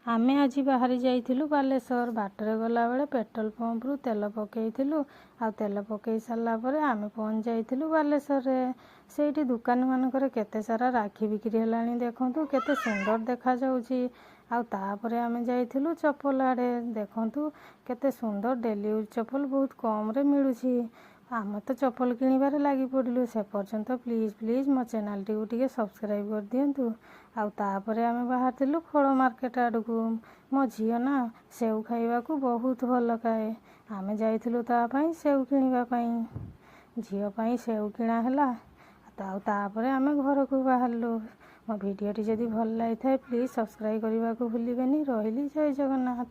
ଆମେ ଆଜି ବାହାରି ଯାଇଥିଲୁ ବାଲେଶ୍ୱର। ବାଟରେ ଗଲାବେଳେ ପେଟ୍ରୋଲ ପମ୍ପରୁ ତେଲ ପକାଇଥିଲୁ। ଆଉ ତେଲ ପକାଇ ସାରିଲା ପରେ ଆମେ ପହଞ୍ଚି ଯାଇଥିଲୁ ବାଲେଶ୍ୱରରେ। ସେଇଠି ଦୋକାନମାନଙ୍କରେ କେତେ ସାରା ରାକ୍ଷୀ ବିକ୍ରି ହେଲାଣି, ଦେଖନ୍ତୁ କେତେ ସୁନ୍ଦର ଦେଖାଯାଉଛି। ଆଉ ତାପରେ ଆମେ ଯାଇଥିଲୁ ଚପଲ ଆଡ଼େ। ଦେଖନ୍ତୁ କେତେ ସୁନ୍ଦର ଡେଲି ୟୁଜ୍ ଚପଲ ବହୁତ କମ୍ରେ ମିଳୁଛି। ଆମେ ତ ଚପଲ କିଣିବାରେ ଲାଗି ପଡ଼ିଲୁ। ସେ ପର୍ଯ୍ୟନ୍ତ ପ୍ଲିଜ୍ ମୋ ଚ୍ୟାନେଲଟିକୁ ଟିକେ ସବସ୍କ୍ରାଇବ୍ କରିଦିଅନ୍ତୁ। ଆଉ ତାପରେ ଆମେ ବାହାରିଥିଲୁ ଫଳ ମାର୍କେଟ ଆଡ଼କୁ। ମୋ ଝିଅ ନା ସେଉ ଖାଇବାକୁ ବହୁତ ଭଲ ପାଏ। ଆମେ ଯାଇଥିଲୁ ତା ପାଇଁ ସେଉ କିଣିବା ପାଇଁ। ଝିଅ ପାଇଁ ସେଉ କିଣା ହେଲା। ଆଉ ତାପରେ ଆମେ ଘରକୁ ବାହାରିଲୁ। ମୋ ଭିଡ଼ିଓଟି ଯଦି ଭଲ ଲାଗିଥାଏ ପ୍ଲିଜ୍ ସବସ୍କ୍ରାଇବ୍ କରିବାକୁ ଭୁଲିବେନି। ରହିଲି, ଜୟ ଜଗନ୍ନାଥ।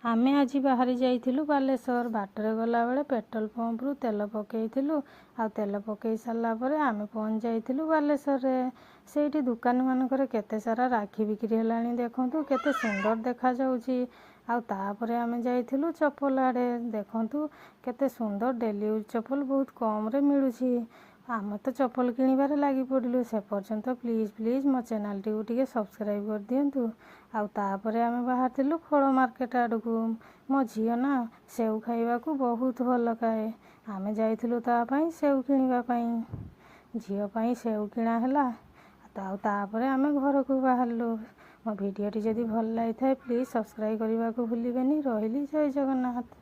ଆମେ ଆଜି ବାହାରି ଯାଇଥିଲୁ ବାଲେଶ୍ୱର। ବାଟରେ ଗଲାବେଳେ ପେଟ୍ରୋଲ ପମ୍ପରୁ ତେଲ ପକାଇଥିଲୁ। ଆଉ ତେଲ ପକାଇ ସାରିଲା ପରେ ଆମେ ପହଞ୍ଚି ଯାଇଥିଲୁ ବାଲେଶ୍ୱରରେ। ସେଇଠି ଦୋକାନମାନଙ୍କରେ କେତେ ସାରା ରାକ୍ଷୀ ବିକ୍ରି ହେଲାଣି, ଦେଖନ୍ତୁ କେତେ ସୁନ୍ଦର ଦେଖାଯାଉଛି। ଆଉ ତାପରେ ଆମେ ଯାଇଥିଲୁ ଚପଲ ଆଡ଼େ। ଦେଖନ୍ତୁ କେତେ ସୁନ୍ଦର ଡେଲି ୟୁଜ୍ ଚପଲ ବହୁତ କମ୍ରେ ମିଳୁଛି। ଆମେ ତ ଚପଲ କିଣିବାରେ ଲାଗି ପଡ଼ିଲୁ। ସେ ପର୍ଯ୍ୟନ୍ତ ପ୍ଲିଜ୍ ମୋ ଚ୍ୟାନେଲଟିକୁ ଟିକେ ସବସ୍କ୍ରାଇବ୍ କରିଦିଅନ୍ତୁ। ଆଉ ତାପରେ ଆମେ ବାହାରିଥିଲୁ ଫଳ ମାର୍କେଟ ଆଡ଼କୁ। ମୋ ଝିଅ ନା ସେଉ ଖାଇବାକୁ ବହୁତ ଭଲ ପାଏ। ଆମେ ଯାଇଥିଲୁ ତା ପାଇଁ ସେଉ କିଣିବା ପାଇଁ। ଝିଅ ପାଇଁ ସେଉ କିଣା ହେଲା। ଆଉ ତାପରେ ଆମେ ଘରକୁ ବାହାରିଲୁ। ମୋ ଭିଡ଼ିଓଟି ଯଦି ଭଲ ଲାଗିଥାଏ ପ୍ଲିଜ୍ ସବସ୍କ୍ରାଇବ୍ କରିବାକୁ ଭୁଲିବେନି। ରହିଲି, ଜୟ ଜଗନ୍ନାଥ।